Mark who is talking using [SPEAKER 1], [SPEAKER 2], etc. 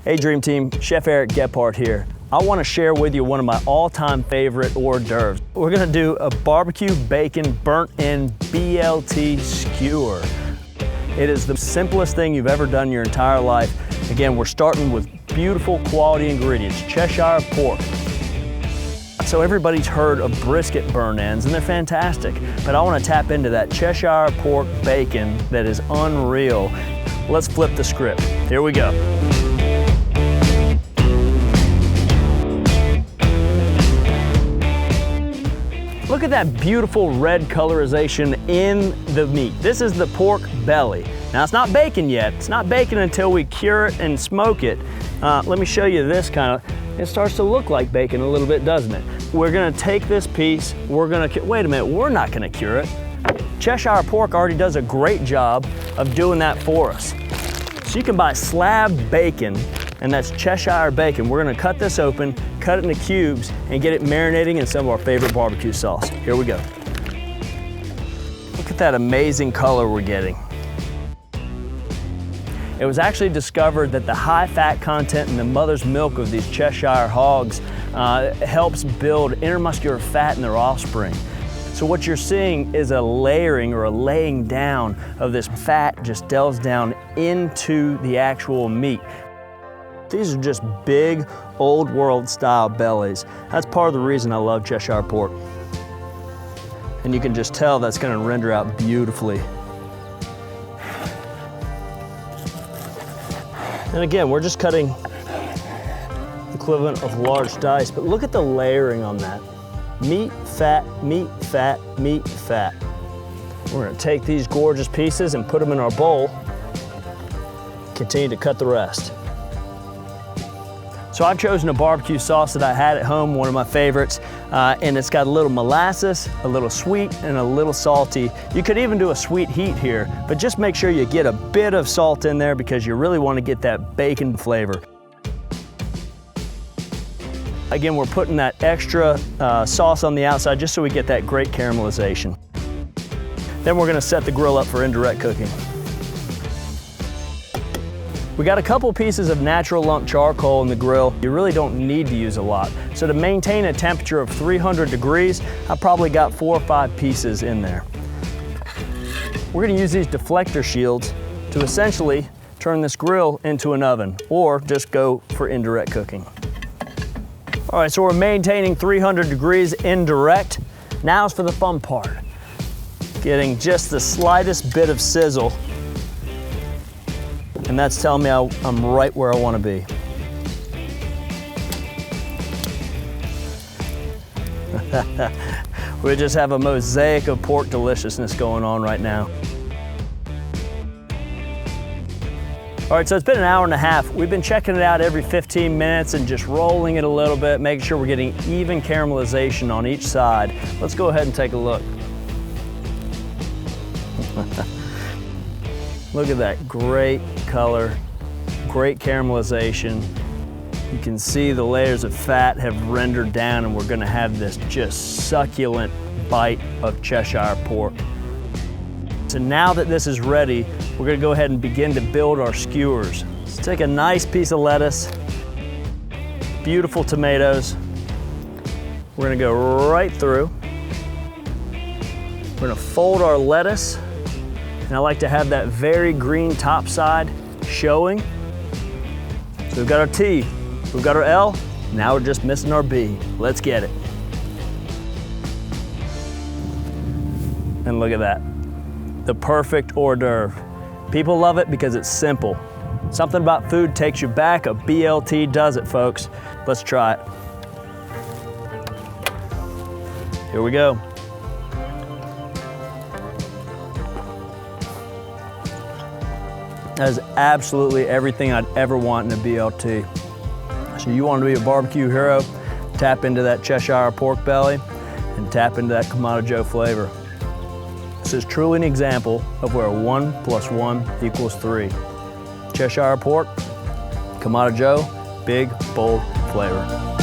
[SPEAKER 1] Hey Dream Team, Chef Eric Gephart here. I want to share with you one of my all-time favorite hors d'oeuvres. We're going to do a barbecue bacon burnt-in BLT skewer. It is the simplest thing you've ever done in your entire life. Again, we're starting with beautiful quality ingredients, Cheshire pork. So everybody's heard of brisket burn-ins and they're fantastic, but I want to tap into that Cheshire pork bacon that is unreal. Let's flip the script. Here we go. Look at that beautiful red colorization in the meat. This is the pork belly. Now it's not bacon yet. It's not bacon until we cure it and smoke it. Let me show you this kind of, it starts to look like bacon a little bit, doesn't it? We're gonna take this piece, wait a minute, we're not gonna cure it. Cheshire pork already does a great job of doing that for us. So you can buy slab bacon, and that's Cheshire bacon. We're gonna cut this open, cut it into cubes, and get it marinating in some of our favorite barbecue sauce. Here we go. Look at that amazing color we're getting. It was actually discovered that the high fat content in the mother's milk of these Cheshire hogs helps build intermuscular fat in their offspring. So what you're seeing is a layering or a laying down of this fat just delves down into the actual meat. These are just big, old world style bellies. That's part of the reason I love Cheshire pork. And you can just tell that's gonna render out beautifully. And again, we're just cutting the equivalent of large dice, but look at the layering on that. Meat, fat, meat, fat, meat, fat. We're gonna take these gorgeous pieces and put them in our bowl, continue to cut the rest. So I've chosen a barbecue sauce that I had at home, one of my favorites, and it's got a little molasses, a little sweet, and a little salty. You could even do a sweet heat here, but just make sure you get a bit of salt in there because you really want to get that bacon flavor. Again, we're putting that extra sauce on the outside just so we get that great caramelization. Then we're gonna set the grill up for indirect cooking. We got a couple pieces of natural lump charcoal in the grill. You really don't need to use a lot. So to maintain a temperature of 300 degrees, I probably got 4 or 5 pieces in there. We're gonna use these deflector shields to essentially turn this grill into an oven or just go for indirect cooking. All right, so we're maintaining 300 degrees indirect. Now's for the fun part. Getting just the slightest bit of sizzle, and that's telling me I'm right where I want to be. We just have a mosaic of pork deliciousness going on right now. All right, so it's been an hour and a half. We've been checking it out every 15 minutes and just rolling it a little bit, making sure we're getting even caramelization on each side. Let's go ahead and take a look. Look at that great color, great caramelization. You can see the layers of fat have rendered down and we're gonna have this just succulent bite of Cheshire pork. So now that this is ready, we're gonna go ahead and begin to build our skewers. Let's take a nice piece of lettuce, beautiful tomatoes. We're gonna go right through. We're gonna fold our lettuce. And I like to have that very green top side showing. So we've got our T, we've got our L, now we're just missing our B. Let's get it. And look at that, the perfect hors d'oeuvre. People love it because it's simple. Something about food takes you back, a BLT does it, folks. Let's try it. Here we go. That is absolutely everything I'd ever want in a BLT. So you want to be a barbecue hero, tap into that Cheshire pork belly and tap into that Kamado Joe flavor. This is truly an example of where 1 + 1 = 3. Cheshire pork, Kamado Joe, big, bold flavor.